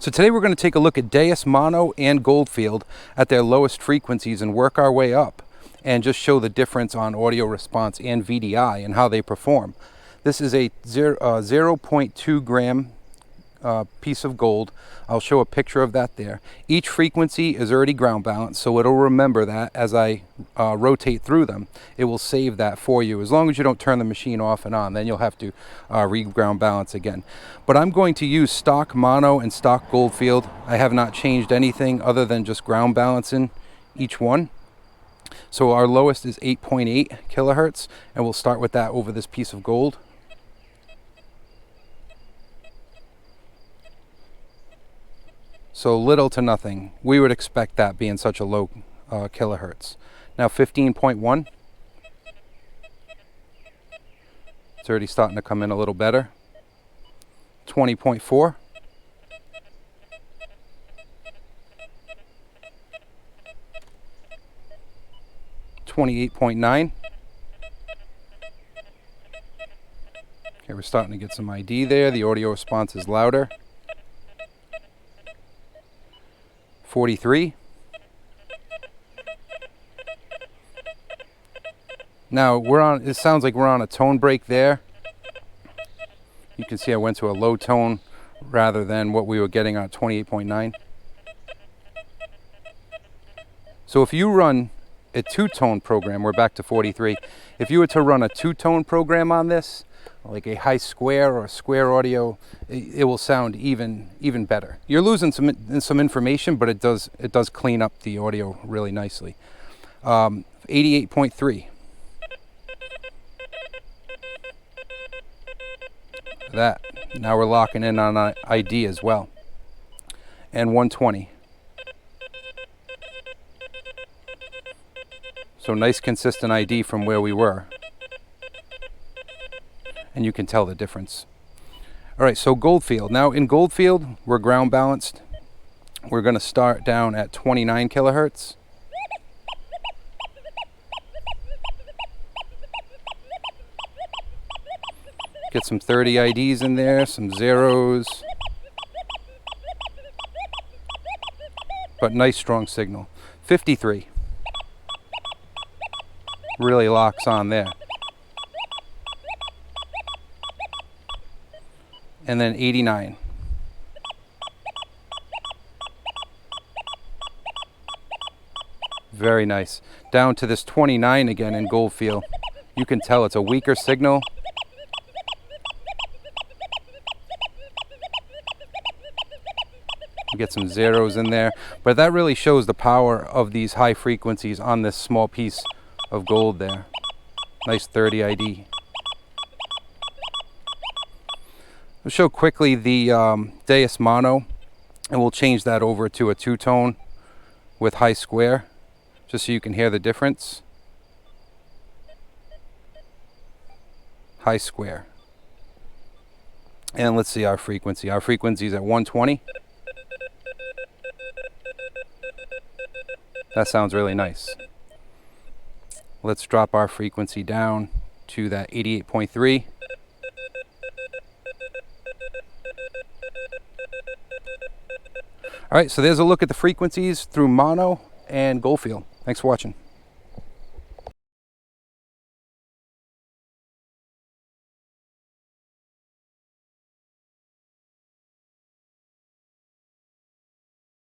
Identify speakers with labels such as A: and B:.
A: So today we're going to take a look at Deus Mono and Goldfield at their lowest frequencies and work our way up and just show the difference on audio response and VDI and how they perform. This is a 0.2 gram piece of gold. I'll show a picture of that there. Each frequency is already ground balanced, so it'll remember that as I rotate through them. It will save that for you. As long as you don't turn the machine off and on, then you'll have to re-ground balance again. But I'm going to use stock mono and stock Goldfield. I have not changed anything other than just ground balancing each one. So our lowest is 8.8 kilohertz, and we'll start with that over this piece of gold. So little to nothing. We would expect that being such a low kilohertz. Now 15.1. It's already starting to come in a little better. 20.4. $28.9. Okay, we're starting to get some ID there. The audio response is louder. 43. Now it sounds like we're on a tone break there. You can see I went to a low tone rather than what we were getting on 28.9. So if you run a two-tone program, we're back to 43. If you were to run a two-tone program on this, like a high square or square audio, it will sound even better. You're losing some information, but it does clean up the audio really nicely. 88.3. That. Now we're locking in on ID as well. And 120. So nice consistent ID from where we were. And you can tell the difference. All right, so Goldfield. Now in Goldfield, we're ground balanced. We're going to start down at 29 kilohertz. Get some 30 IDs in there, some zeros. But nice strong signal. 53. Really locks on there. And then 89. Very nice. Down to this 29 again in Goldfield. You can tell it's a weaker signal. You get some zeros in there, but that really shows the power of these high frequencies on this small piece of gold there. Nice 30 ID. We'll show quickly the Deus Mono, and we'll change that over to a two-tone with high square, just so you can hear the difference. High square. And let's see our frequency. Our frequency is at 120. That sounds really nice. Let's drop our frequency down to that 88.3. All right, so there's a look at the frequencies through mono and Goldfield. Thanks for watching.